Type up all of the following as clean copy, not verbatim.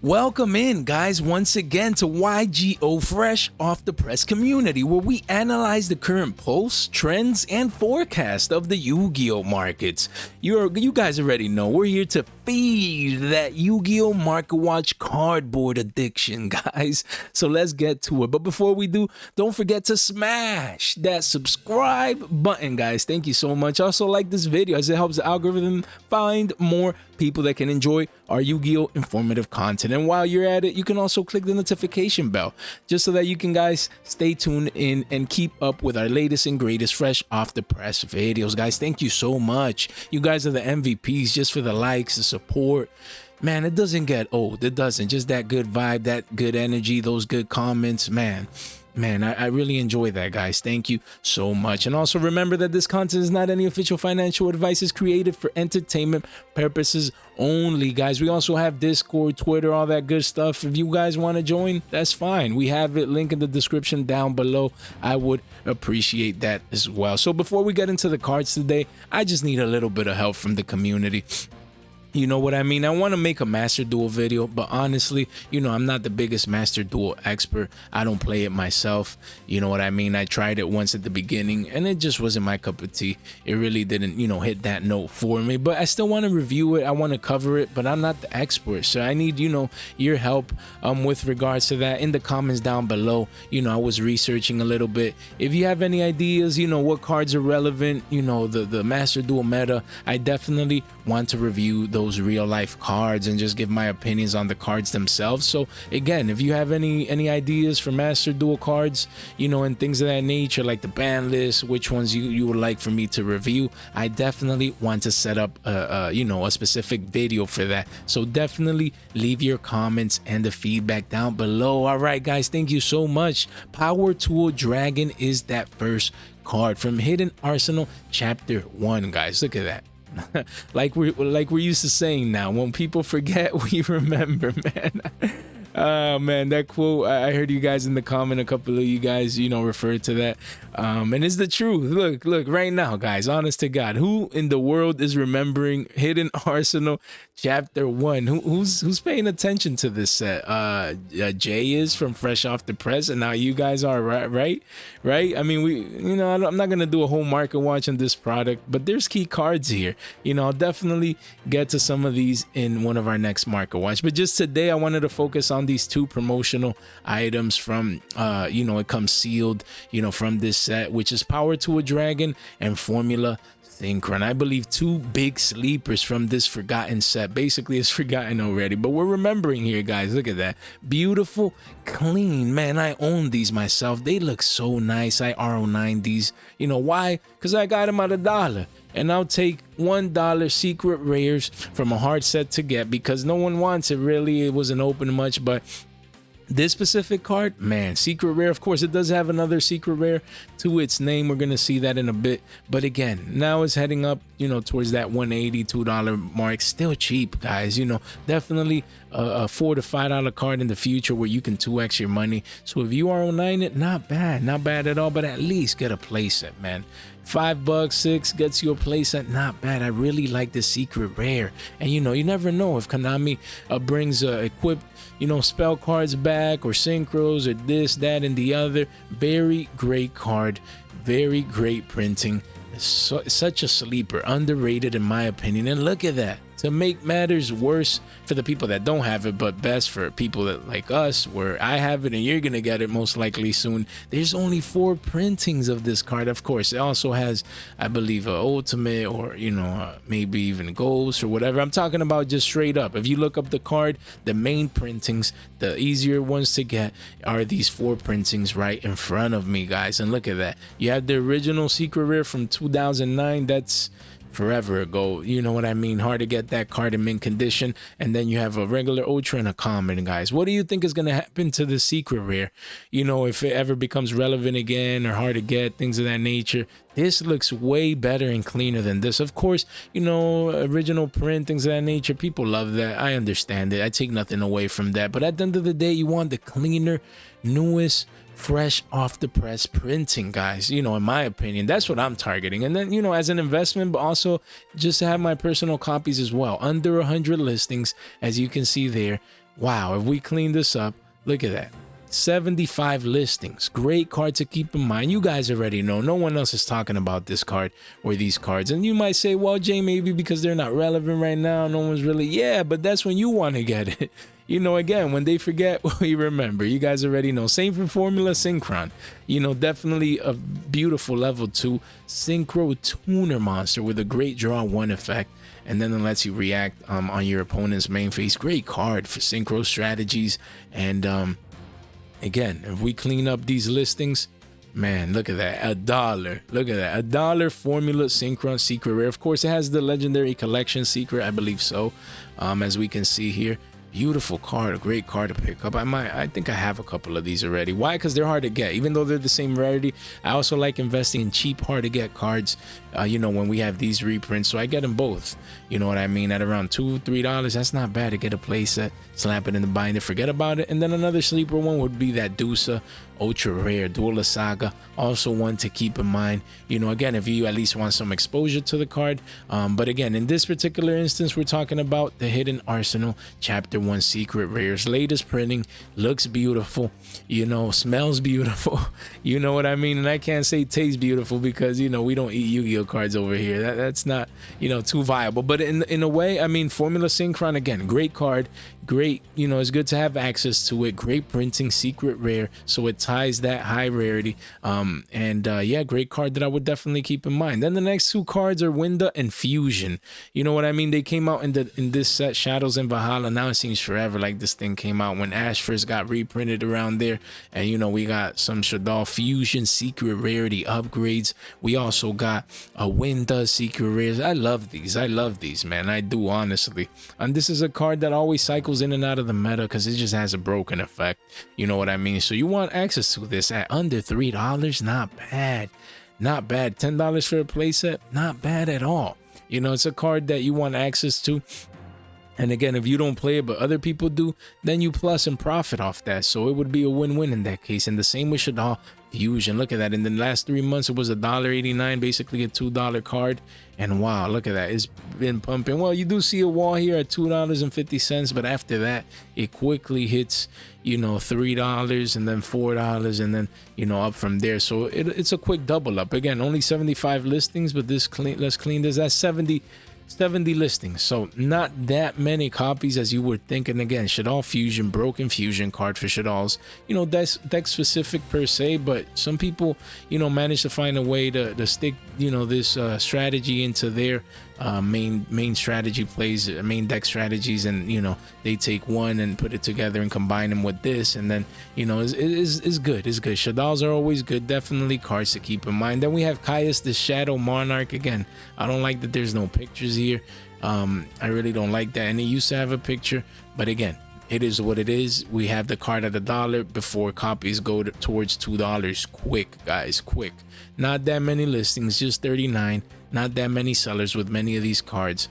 Welcome in, guys, once again to YGO Fresh Off the Press community, where we analyze the current pulse, trends, and forecast of the Yu-Gi-Oh markets. You guys already know we're here to feed that Yu-Gi-Oh market watch cardboard addiction, guys. So let's get to it. But before we do, don't forget to smash that subscribe button, guys. Thank you so much. Also, like this video as it helps the algorithm find more people that can enjoy our Yu-Gi-Oh informative content. And while you're at it, you can also click the notification bell just so that you can, guys, stay tuned in and keep up with our latest and greatest fresh off the press videos. Guys, thank you so much. You guys are the MVPs just for the likes, the support. Man, it doesn't get old. It doesn't. Just that good vibe, that good energy, those good comments, man. I really enjoy that, guys. Thank you so much. And also remember that this content is not any official financial advice. It's created for entertainment purposes only, guys. We also have Discord, Twitter, all that good stuff. If you guys want to join, that's fine. We have it, link in the description down below. I would appreciate that as well. So before we get into the cards today, I just need a little bit of help from the community. You know what I mean? I want to make a Master Duel video, but honestly, you know, I'm not the biggest Master Duel expert. I don't play it myself. You know what I mean? I tried it once at the beginning and it just wasn't my cup of tea. It really didn't, you know, hit that note for me, but I still want to review it. I want to cover it, but I'm not the expert. So I need, you know, your help with regards to that in the comments down below. You know, I was researching a little bit. If you have any ideas, you know, what cards are relevant, you know, the Master Duel meta, I definitely want to review those real life cards and just give my opinions on the cards themselves. So again, if you have any ideas for Master Duel cards, you know, and things of that nature, like the ban list, which ones you would like for me to review, I definitely want to set up you know, a specific video for that. So definitely leave your comments and the feedback down below. All right, guys, thank you so much. Power Tool Dragon is that first card from Hidden Arsenal Chapter 1, guys. Look at that. like we're used to saying now, when people forget, we remember, man. Oh man, that quote, I heard you guys in the comment, a couple of you guys, you know, referred to that, and it's the truth. Look right now, guys, honest to God, who in the world is remembering Hidden Arsenal Chapter 1? Who's paying attention to this set? Jay is from Fresh Off the Press, and now you guys are, right? I mean, you know, I'm not gonna do a whole market watch on this product, but there's key cards here. You know, I'll definitely get to some of these in one of our next market watch, but just today I wanted to focus on these two promotional items from you know, it comes sealed, you know, from this set, which is Power to a Dragon and Formula Synchron. I believe two big sleepers from this forgotten set. Basically, it's forgotten already, but we're remembering here, guys. Look at that. Beautiful, clean. Man, I own these myself. They look so nice. I RO9 these. You know why? Because I got them at $1. And I'll take $1 secret rares from a hard set to get because no one wants it, really. It wasn't open much, but this specific card, man, secret rare. Of course, it does have another secret rare to its name. We're gonna see that in a bit, but again, now it's heading up, you know, towards that $1.80-$2 mark. Still cheap, guys. You know, definitely a $4 to $5 card in the future where you can 2x your money. So if you are online, it not bad at all. But at least get a playset, man. $5, $6 gets you a playset, not bad. I really like the secret rare, and you know, you never know if Konami brings equipped, you know, spell cards back or synchros or this, that, and the other. Very great card, very great printing. Such a sleeper, underrated in my opinion. And look at that. To make matters worse for the people that don't have it, but best for people that like us, where I have it and you're gonna get it most likely soon, there's only 4 printings of this card. Of course, it also has, I believe, a ultimate, or you know, maybe even ghost or whatever. I'm talking about just straight up. If you look up the card, the main printings, the easier ones to get, are these 4 printings right in front of me, guys. And look at that. You have the original secret rare from 2009. That's forever ago, you know what I mean? Hard to get that card in mint condition. And then you have a regular ultra and a common, guys. What do you think is going to happen to the secret rare? You know, if it ever becomes relevant again or hard to get, things of that nature. This looks way better and cleaner than this. Of course, you know, original print, things of that nature, people love that. I understand it. I take nothing away from that. But at the end of the day, you want the cleaner, newest, fresh off the press printing, guys. You know, in my opinion, that's what I'm targeting. And then, you know, as an investment, but also just to have my personal copies as well. Under 100 listings, as you can see there. Wow, if we clean this up, look at that. 75 listings. Great card to keep in mind. You guys already know. No one else is talking about this card or these cards. And you might say, well, Jay, maybe because they're not relevant right now. No one's really. Yeah, but that's when you want to get it. You know, again, when they forget, we remember. You guys already know. Same for Formula Synchron. You know, definitely a beautiful level 2 Synchro Tuner monster with a great draw 1 effect. And then it lets you react on your opponent's main phase. Great card for synchro strategies. And again, if we clean up these listings, man, look at that. $1. Look at that. $1 Formula Synchron Secret Rare. Of course, it has the Legendary Collection Secret, I believe so, as we can see here. Beautiful card, a great card to pick up. I think I have a couple of these already. Why? Because they're hard to get. Even though they're the same rarity, I also like investing in cheap, hard to get cards, you know, when we have these reprints. So I get them both, you know what I mean, at around $2-3. That's not bad to get a playset, slap it in the binder, forget about it. And then another sleeper one would be that Dusa Ultra Rare Duel Saga, also one to keep in mind, you know, again, if you at least want some exposure to the card. But again, in this particular instance, we're talking about the Hidden Arsenal Chapter 1 Secret Rares. Latest printing, looks beautiful, you know, smells beautiful, you know what I mean. And I can't say tastes beautiful because, you know, we don't eat Yu-Gi-Oh cards over here. That's not, you know, too viable. But in a way, I mean, Formula Synchron, again, great card, great, you know, it's good to have access to it. Great printing, secret rare, so it ties that high rarity. Yeah, great card that I would definitely keep in mind. Then the next two cards are Winda and Fusion. You know what I mean? They came out in this set, Shadows and Valhalla. Now it seems forever like this thing came out when Ash first got reprinted around there. And, you know, we got some Shadal Fusion secret rarity upgrades. We also got a Winda secret rares. I love these, man. I do, honestly. And this is a card that always cycles in and out of the meta because it just has a broken effect. You know what I mean? So you want access to this at under $3. Not bad. Not bad. $10 for a playset. Not bad at all. You know, it's a card that you want access to. And again, if you don't play it, but other people do, then you plus and profit off that. So it would be a win-win in that case. And the same with Shadal Fusion. Look at that. In the last 3 months, it was $1.89, basically a $2 card. And wow, look at that. It's been pumping. Well, you do see a wall here at $2.50, but after that, it quickly hits, you know, $3 and then $4 and then, you know, up from there. So it's a quick double up. Again, only 75 listings, but this let's clean this. That's 70 listings, so not that many copies as you were thinking. Again, Shadal Fusion, broken fusion card for Shadals, you know, that's deck specific per se, but some people, you know, manage to find a way to stick, you know, this strategy into their main strategy plays, main deck strategies, and, you know, they take one and put it together and combine them with this, and then, you know, is good. Shadals are always good, definitely cards to keep in mind. Then we have Caius the Shadow Monarch. Again, I don't like that there's no pictures here. I really don't like that, and it used to have a picture, but again, it is what it is. We have the card at $1 before copies go towards $2. Quick, guys, quick. Not that many listings, just 39. Not that many sellers with many of these cards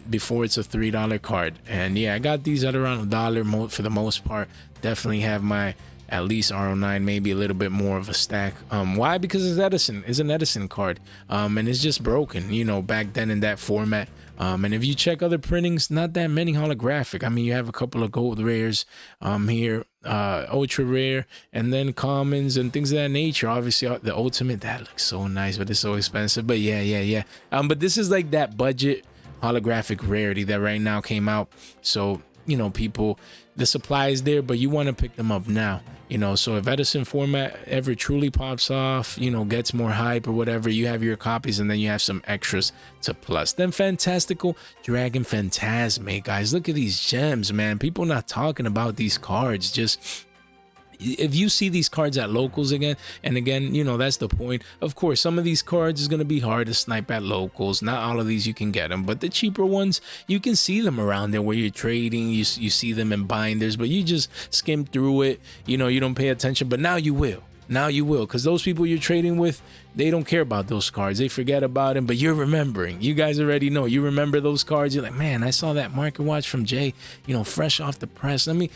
before it's a $3 card. And yeah, I got these at around $1 for the most part. Definitely have my at least RO9, maybe a little bit more of a stack. Why? Because it's Edison. It's an Edison card, and it's just broken, you know, back then in that format. And if you check other printings, not that many holographic. I mean, you have a couple of gold rares here, ultra rare, and then commons and things of that nature. Obviously, the ultimate, that looks so nice, but it's so expensive. But yeah. But this is like that budget holographic rarity that right now came out. So, you know, people, the supply is there, but you want to pick them up now, you know. So if Edison format ever truly pops off, you know, gets more hype or whatever, you have your copies and then you have some extras to plus. Then Fantastical Dragon Phantasme, guys, look at these gems, man. People not talking about these cards. Just if you see these cards at locals again, and again, you know, that's the point. Of course, some of these cards is going to be hard to snipe at locals. Not all of these you can get them, but the cheaper ones, you can see them around there where you're trading. You see them in binders, but you just skim through it. You know, you don't pay attention, but now you will. Now you will, because those people you're trading with, they don't care about those cards. They forget about them, but you're remembering. You guys already know. You remember those cards. You're like, man, I saw that market watch from Jay, fresh off the press. Let me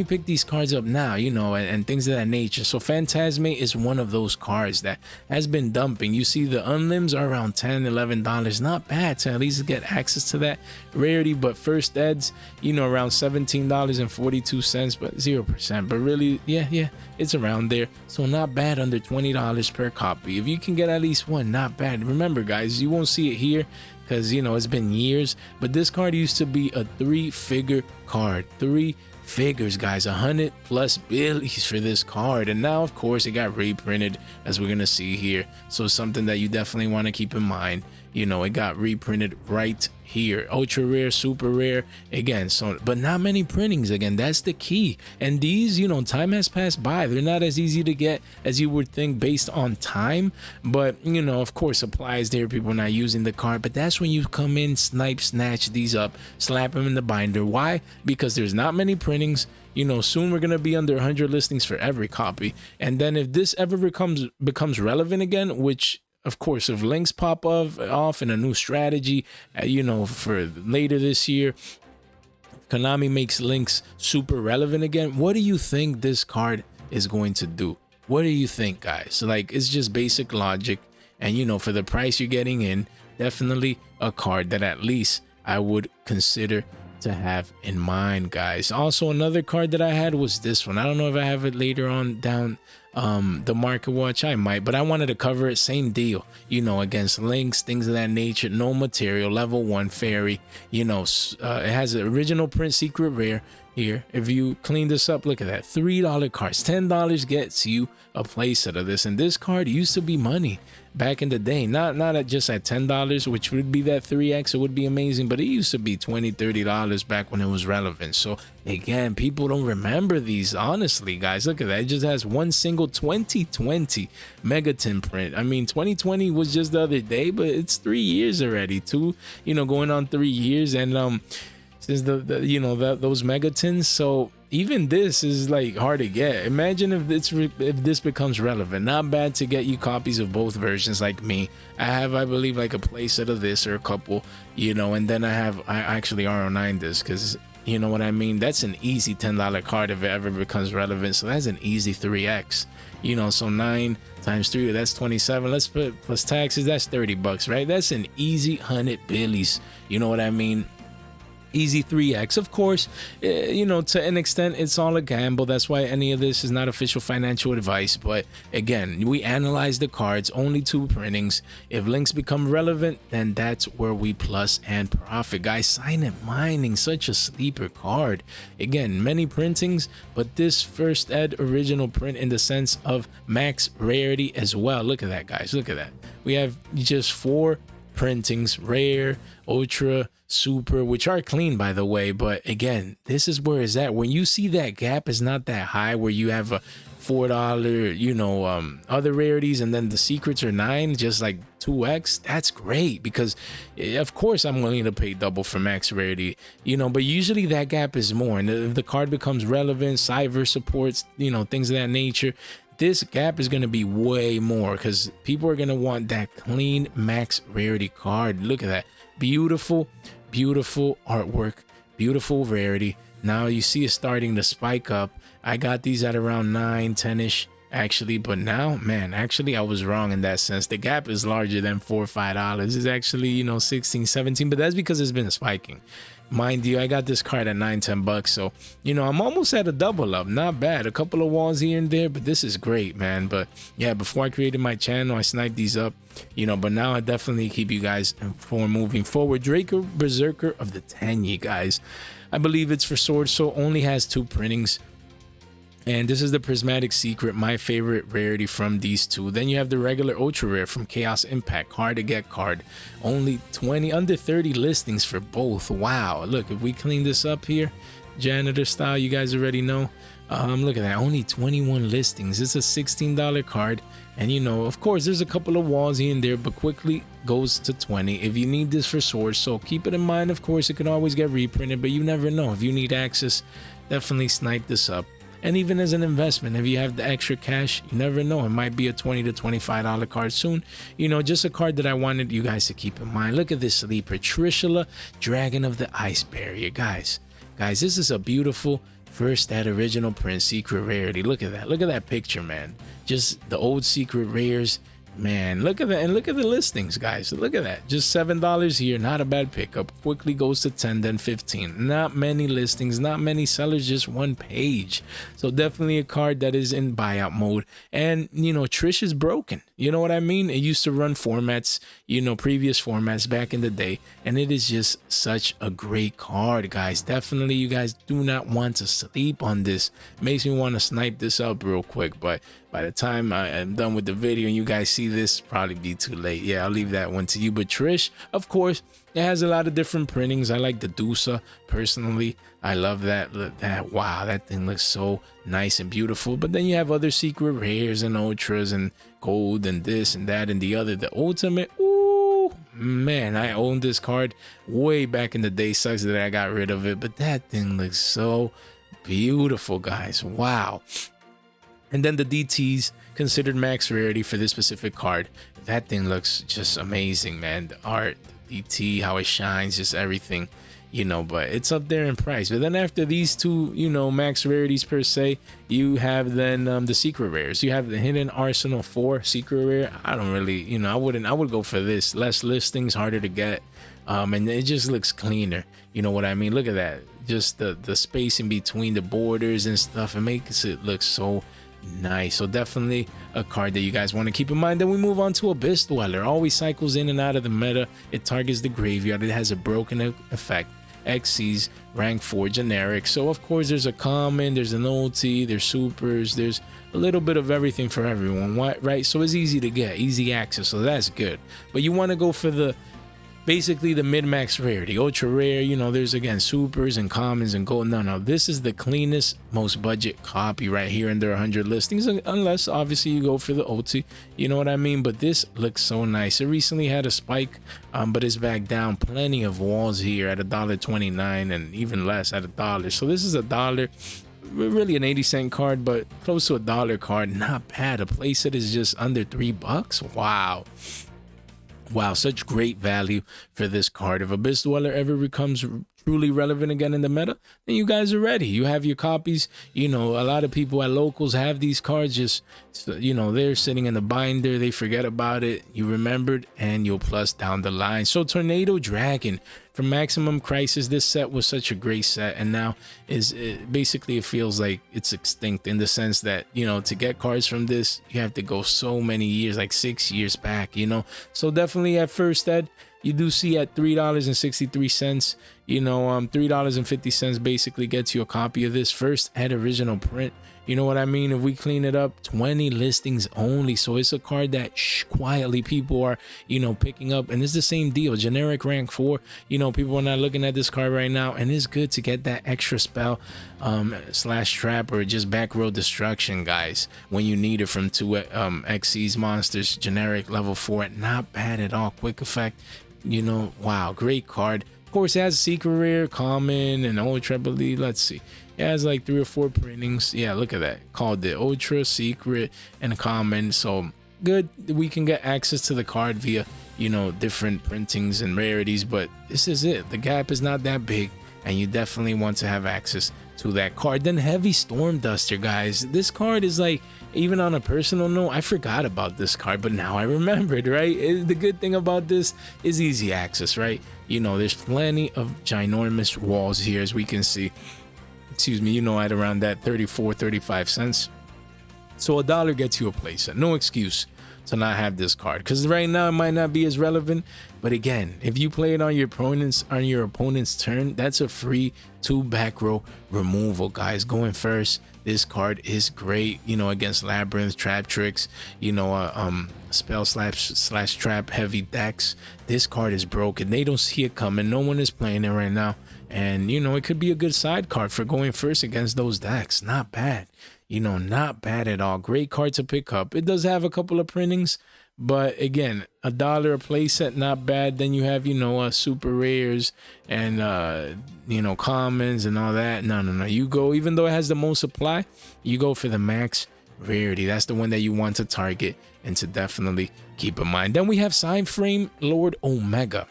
pick these cards up now, and things of that nature. So Phantasme is one of those cards that has been dumping. You see the unlims are around $10-11. Not bad to at least get access to that rarity, but first eds, around $17.42, but 0%. But really, yeah, it's around there. So not bad, under $20 per copy. If you can get at least one, not bad. Remember, guys, you won't see it here because it's been years, but this card used to be a 3-figure card. 3 figures, guys, 100+ billies for this card, and now of course it got reprinted, as we're gonna see here. So something that you definitely want to keep in mind. It got reprinted right here, ultra rare, super rare again. So, but not many printings again. That's the key. And these, time has passed by. They're not as easy to get as you would think based on time. But of course, supplies there. People not using the card. But that's when you come in, snatch these up, slap them in the binder. Why? Because there's not many printings. Soon we're gonna be under 100 listings for every copy. And then if this ever becomes relevant again, which of course, if links pop off in a new strategy, for later this year, Konami makes links super relevant again, what do you think this card is going to do? What do you think, guys? Like, it's just basic logic. And, for the price you're getting in, definitely a card that at least I would consider to have in mind, guys. Also, another card that I had was this one. I don't know if I have it later on down the market watch. I might, but I wanted to cover it. Same deal, against links, things of that nature. No material, level 1 fairy. It has an original print secret rare here. If you clean this up, look at that, $3 cards. $10 gets you a playset of this, and this card used to be money back in the day. Not just at $10, which would be that 3x. It would be amazing, but it used to be $20-30 back when it was relevant. So again, people don't remember these, honestly, guys. Look at that. It just has one single 2020 Megaton print. I mean, 2020 was just the other day, but it's 3 years already, going on 3 years. And since those Megatons, so even this is like hard to get. Imagine if this becomes relevant. Not bad to get you copies of both versions, like me. I have, I believe, like a playset of this or a couple, and then I actually RO9 this, because you know what I mean. That's an easy $10 card if it ever becomes relevant. So that's an easy 3x. So 9 times 3, that's 27. Let's put plus taxes, that's $30, right? That's an easy 100 billies. You know what I mean? Easy 3x. Of course, to an extent, it's all a gamble. That's why any of this is not official financial advice. But again, we analyze the cards, only 2 printings. If links become relevant, then that's where we plus and profit. Guys, Silent Mining, such a sleeper card. Again, many printings, but this first ed original print in the sense of max rarity as well. Look at that, guys. Look at that. We have just 4 printings, rare, ultra, super, which are clean, by the way. But again, this is where it's at. When you see that gap is not that high, where you have a $4 other rarities, and then the secrets are 9, just like 2x, that's great, because of course I'm willing to pay double for max rarity, but usually that gap is more. And if the card becomes relevant, cyber supports, things of that nature, this gap is going to be way more, because people are going to want that clean max rarity card. Look at that. Beautiful artwork, beautiful rarity. Now you see it starting to spike up. I got these at around 9, 10-ish actually, but now, man, actually I was wrong in that sense. The gap is larger than $4 or $5. It's actually, 16, 17, but that's because it's been spiking. Mind you, I got this card at $9-10, so I'm almost at a double up. Not bad. A couple of walls here and there, but this is great, man. But yeah, before I created my channel, I sniped these up, but now I definitely keep you guys informed moving forward. Draco Berserker of the Tenyi, guys. I believe it's for Sword Soul, only has 2 printings. And this is the Prismatic Secret, my favorite rarity from these 2. Then you have the regular ultra rare from Chaos Impact, hard to get card. Only under 30 listings for both. Wow. Look, if we clean this up here, janitor style, you guys already know. Look at that, only 21 listings. It's a $16 card. And of course, there's a couple of walls here and there, but quickly goes to 20 if you need this for Sword. So keep it in mind. Of course, it can always get reprinted, but you never know. If you need access, definitely snipe this up. And even as an investment, if you have the extra cash, you never know, it might be a $20 to $25 card soon. You know, just a card that I wanted you guys to keep in mind. Look at this sleeper, Trishula, Dragon of the Ice Barrier. Guys, this is a beautiful first that original print secret rarity. Look at that picture, man. Just the old secret rares, man. Look at that, and look at the listings, guys. Look at that, just $7 here. Not a bad pickup. Quickly goes to 10, then 15. Not many listings, not many sellers, just one page. So definitely a card that is in buyout mode. And you know, Trish is broken, you know what I mean? It used to run formats, you know, previous formats back in the day, and it is just such a great card, guys. Definitely, you guys do not want to sleep on this. Makes me want to snipe this up real quick, but by the time I am done with the video and you guys see this, probably be too late. Yeah, I'll leave that one to you. But Trish, of course, it has a lot of different printings. I like the Dusa personally. I love that. Look, that, wow, that thing looks so nice and beautiful. But then you have other secret rares and ultras and gold and this and that and the other. The ultimate, ooh, man, I owned this card way back in the day. Sucks that I got rid of it, but that thing looks so beautiful, guys. Wow. And then the DTs, considered max rarity for this specific card. That thing looks just amazing, man. The art, the DT, how it shines, just everything, you know, but it's up there in price. But then after these two, you know, max rarities per se, you have then the secret rares. You have the Hidden Arsenal 4 secret rare. I don't really, you know, I would go for this. Less listings, harder to get. And it just looks cleaner. You know what I mean? Look at that. Just the space in between the borders and stuff. It makes it look so nice. So definitely a card that you guys want to keep in mind. Then we move on to Abyss Dweller. Always cycles in and out of the meta. It targets the graveyard. It has a broken effect. XCs, rank 4 generic. So of course there's a common, there's an ulti, there's supers, there's a little bit of everything for everyone, right? So it's easy to get, easy access, so that's good. But you want to go for the basically the mid-max rarity, ultra rare. You know, there's again supers and commons and gold. No, this is the cleanest, most budget copy right here under 100 listings, unless obviously you go for the ulti, you know what I mean? But this looks so nice. It recently had a spike, but it's back down. Plenty of walls here at $1.29 and even less at $1. So this is $1, really an 80-cent card, but close to $1 card. Not bad. A playset is just under $3. Wow, such great value for this card. If Abyss Dweller ever becomes truly relevant again in the meta, then you guys are ready. You have your copies. You know, a lot of people at locals have these cards, just, you know, they're sitting in the binder. They forget about it. You remembered, and you'll plus down the line. So Tornado Dragon from Maximum Crisis, this set was such a great set, and now basically it feels like it's extinct in the sense that, you know, to get cards from this, you have to go so many years, like 6 years back, you know. So definitely at first ed, you do see at $3.63, you know, $3.50 basically gets you a copy of this first ed original print. You know what I mean? If we clean it up, 20 listings only. So it's a card that quietly people are, you know, picking up. And it's the same deal. Generic rank 4. You know, people are not looking at this card right now. And it's good to get that extra spell slash trap or just back row destruction, guys, when you need it from 2 XC's monsters. Generic level 4. Not bad at all. Quick effect. You know, wow, great card. Of course, it has secret rare, common, and ultra, I believe. Let's see. It has like 3 or 4 printings. Yeah, look at that. Called the ultra, secret, and common. So good. We can get access to the card via, you know, different printings and rarities. But this is it. The gap is not that big, and you definitely want to have access to that card. Then Heavy Storm Duster, guys. This card is like, even on a personal note, I forgot about this card, but now I remembered, right? The good thing about this is easy access, right? You know, there's plenty of ginormous walls here, as we can see. Excuse me, you know, at around that 35 cents. So $1 gets you a playset. No excuse to not have this card, because right now it might not be as relevant, but again, if you play it on your opponent's turn, that's a free 2 back row removal, guys. Going first, this card is great, you know, against labyrinth, trap tricks, you know, spell slash trap heavy decks. This card is broken. They don't see it coming. No one is playing it right now, and you know, it could be a good side card for going first against those decks. Not bad. You know, not bad at all. Great card to pick up. It does have a couple of printings, But again, $1 a playset, not bad. Then you have, super rares and commons and all that. No, you go, even though it has the most supply, you go for the max rarity. That's the one that you want to target and to definitely keep in mind. Then we have Side Frame Lord Omega.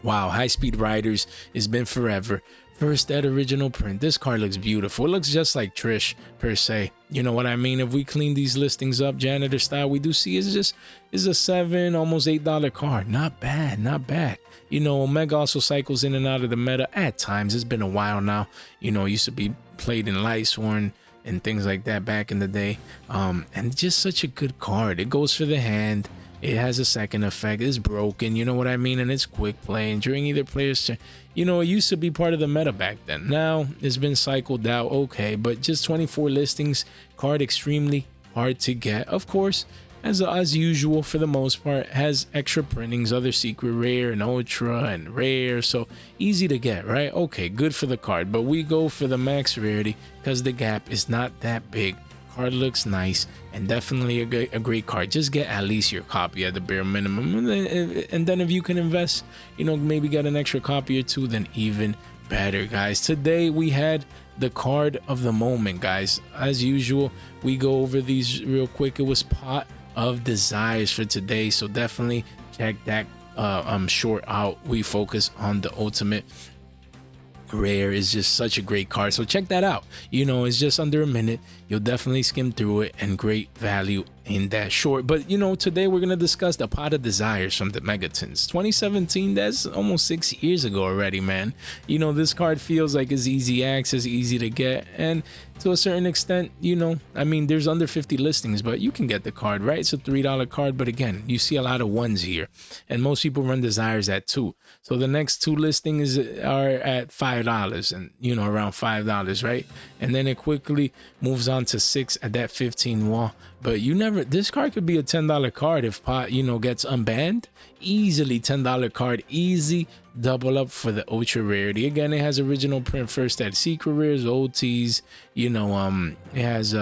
Wow, High Speed Riders, it's been forever. First, that original print. This card looks beautiful. It looks just like Trish per se. You know what I mean? If we clean these listings up janitor style, we do see it's a $7, almost $8 card. Not bad, not bad. Omega also cycles in and out of the meta at times. It's been a while now. It used to be played in Lightsworn and things like that back in the day. And just such a good card. It goes for the hand. It has a second effect. It's broken, you know what I mean? And it's quick play. And during either player's turn, it used to be part of the meta back then. Now it's been cycled out, okay, but just 24 listings. Card extremely hard to get. Of course, as usual, for the most part, has extra printings, other secret rare and ultra and rare, so easy to get, right? Okay, good for the card, but we go for the max rarity because the gap is not that big. Card looks nice and definitely a great card. Just get at least your copy at the bare minimum, and then if you can invest, maybe get an extra copy or two, then even better, guys. Today we had the card of the moment, guys. As usual, we go over these real quick. It was Pot of Desires for today, so definitely check that short out. We focus on the ultimate rare. Is just such a great card, so check that out. It's just under a minute. You'll definitely skim through it, and great value in that short. But today we're gonna discuss the Pot of Desires from the Megatons 2017. That's almost 6 years ago already, man. This card feels like it's easy access, easy to get, and to a certain extent, there's under 50 listings, but you can get the card, right? It's a $3 card, but again, you see a lot of ones here, and most people run Desires at 2. So the next 2 listings are at $5 and around $5, right? And then it quickly moves on to 6 at that 15 wall. But this card could be a $10 card if Pot gets unbanned. Easily $10 card, easy double up for the ultra rarity. Again, it has original print first at secret rares, OTs, it has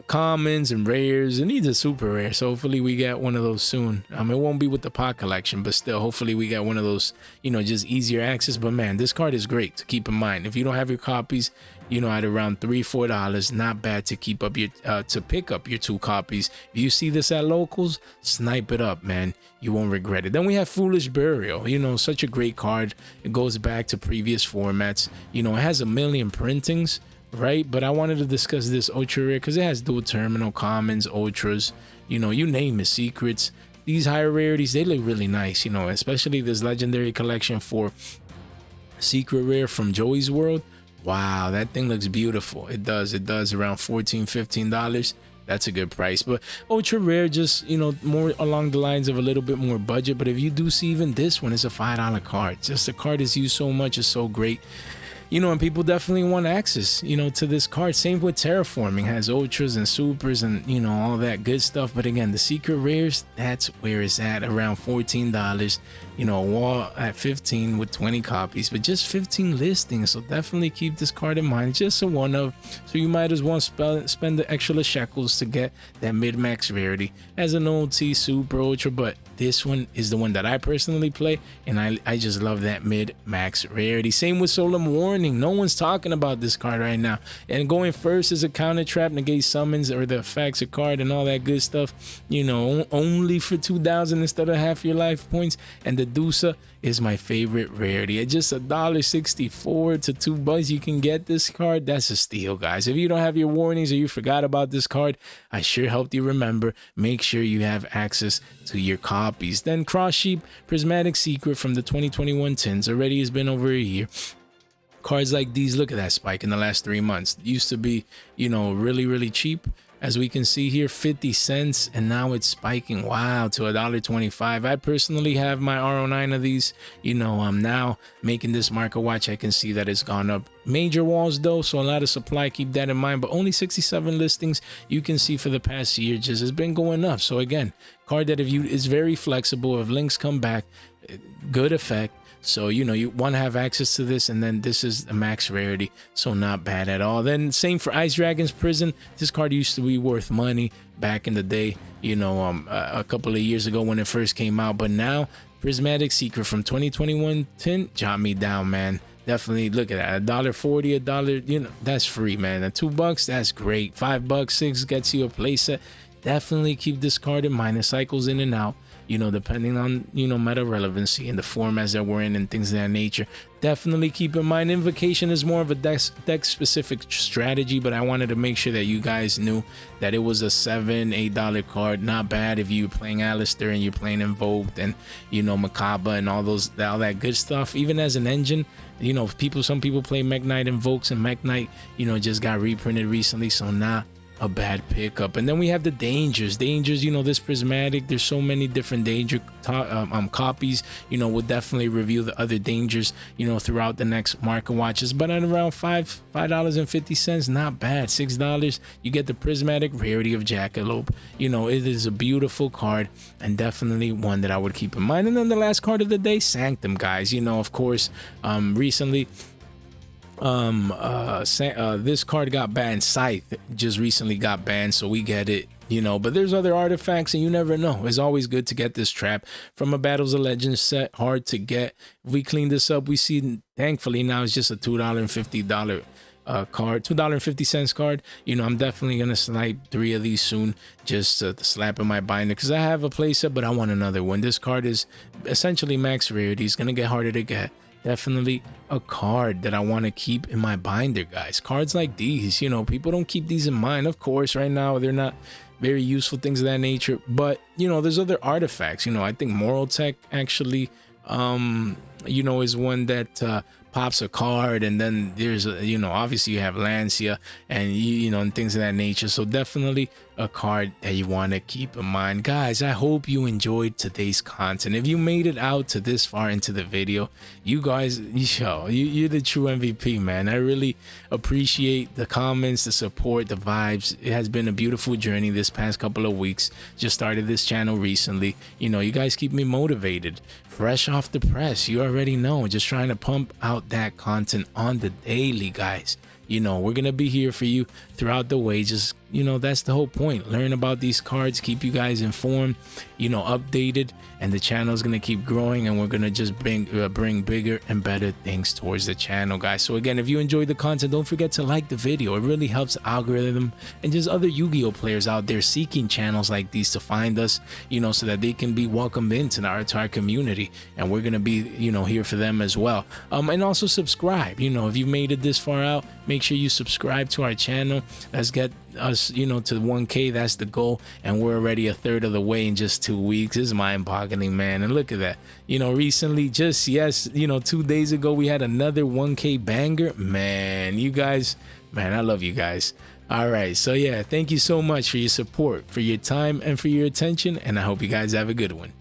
commons and rares. It needs a super rare, so hopefully we get one of those soon. It won't be with the Pot collection, but still, hopefully we get one of those, just easier access. But man, this card is great to keep in mind. If you don't have your copies, at around $3-4, not bad to keep up your to pick up your 2 copies. If you see this at locals, snipe it up, man. You won't regret it. Then we have Foolish Burial. Such a great card. It goes back to previous formats. It has a million printings, right? But I wanted to discuss this ultra rare because it has dual terminal, commons, ultras, you name it, secrets. These higher rarities, they look really nice, especially this legendary collection for secret rare from Joey's World. Wow, that thing looks beautiful. It does around $14-15. That's a good price. But ultra rare, just more along the lines of a little bit more budget. But if you do see even this one, it's a $5 card. Just the card is used so much, it's so great. And people definitely want access, to this card. Same with Terraforming, has ultras and supers and, all that good stuff. But again, the secret rares, that's where it's at, around $14. A wall at 15 with 20 copies, but just 15 listings. So definitely keep this card in mind. It's just a one of, so you might as well spend the extra shekels to get that mid-max rarity as an OT, super, ultra. But this one is the one that I personally play, and I just love that mid-max rarity. Same with Solemn Warning. No one's talking about this card right now. And going first is a counter trap, negate summons or the effects of card and all that good stuff. Only for 2,000 instead of half your life points. And the Dusa is my favorite rarity. At just $1.64 to $2, you can get this card. That's a steal, guys. If you don't have your warnings or you forgot about this card, I sure helped you remember. Make sure you have access to your copies. Then Cross Sheep Prismatic Secret from the 2021 tins. Already has been over a year. Cards like these, look at that spike in the last 3 months. It used to be, really cheap. As we can see here, 50 cents, and now it's spiking, wow, to $1.25. I personally have my RO9 of these. I'm now making this market watch. I can see that it's gone up major walls though, so a lot of supply, keep that in mind. But only 67 listings. You can see for the past year just has been going up. So again, card that is very flexible. If links come back, good effect. So you want to have access to this, and then this is a max rarity, so not bad at all. Then same for Ice Dragon's Prison. This card used to be worth money back in the day, a couple of years ago when it first came out, but now Prismatic Secret from 2021 tin jot me down, man. Definitely look at that. $1.40, $1, that's free, man. At $2, that's great. $5, $6 gets you a playset. Definitely keep this card in mind. It cycles in and out, depending on, meta relevancy and the formats that we're in and things of that nature. Definitely keep in mind, Invocation is more of a deck specific strategy, but I wanted to make sure that you guys knew that it was a $7, $8 card. Not bad if you're playing Alistair and you're playing Invoked and, Macabre and all that good stuff. Even as an engine, some people play Mech Knight Invokes, and Mech Knight, just got reprinted recently, so not a bad pickup. And then we have the dangers, this Prismatic, there's so many different danger copies. We'll definitely review the other dangers throughout the next market watches, but at around $5.50, not bad. $6, you get the Prismatic Rarity of Jackalope. It is a beautiful card and definitely one that I would keep in mind. And then the last card of the day, Sanctum, guys. Of course, recently this card got banned. Scythe just recently got banned, so we get it, but there's other artifacts, and you never know. It's always good to get this trap from a Battles of Legends set. Hard to get. If we clean this up, we see thankfully now it's just a $2.50 card, $2.50 card. I'm definitely gonna snipe 3 of these soon, just to slap in my binder, because I have a playset, but I want another one. This card is essentially max rarity. It's gonna get harder to get. Definitely a card that I want to keep in my binder, guys. Cards like these, people don't keep these in mind. Of course, right now they're not very useful, things of that nature, but there's other artifacts. I think Moral Tech actually is one that pops a card, and then there's obviously you have Lancia and and things of that nature. So definitely a card that you want to keep in mind, guys. I hope you enjoyed today's content. If you made it out to this far into the video, you guys, you're the true MVP, man. I really appreciate the comments, the support, the vibes. It has been a beautiful journey this past couple of weeks. Just started this channel recently. You guys keep me motivated, fresh off the press. You already know, just trying to pump out that content on the daily, guys. We're gonna be here for you throughout the way. Just that's the whole point. Learn about these cards, keep you guys informed, updated, and the channel is gonna keep growing, and we're gonna just bring bigger and better things towards the channel, guys. So again, if you enjoyed the content, don't forget to like the video. It really helps the algorithm and just other Yu-Gi-Oh players out there seeking channels like these to find us, so that they can be welcomed into our community, and we're gonna be here for them as well. And also subscribe. If you made it this far out, make sure you subscribe to our channel. Let's get us to 1K. That's the goal, and we're already a third of the way in just 2 weeks. It's mind-boggling, man. And look at that. Recently, just 2 days ago, we had another 1K banger, man. You guys, man, I love you guys. All right, so yeah, thank you so much for your support, for your time, and for your attention, and I hope you guys have a good one.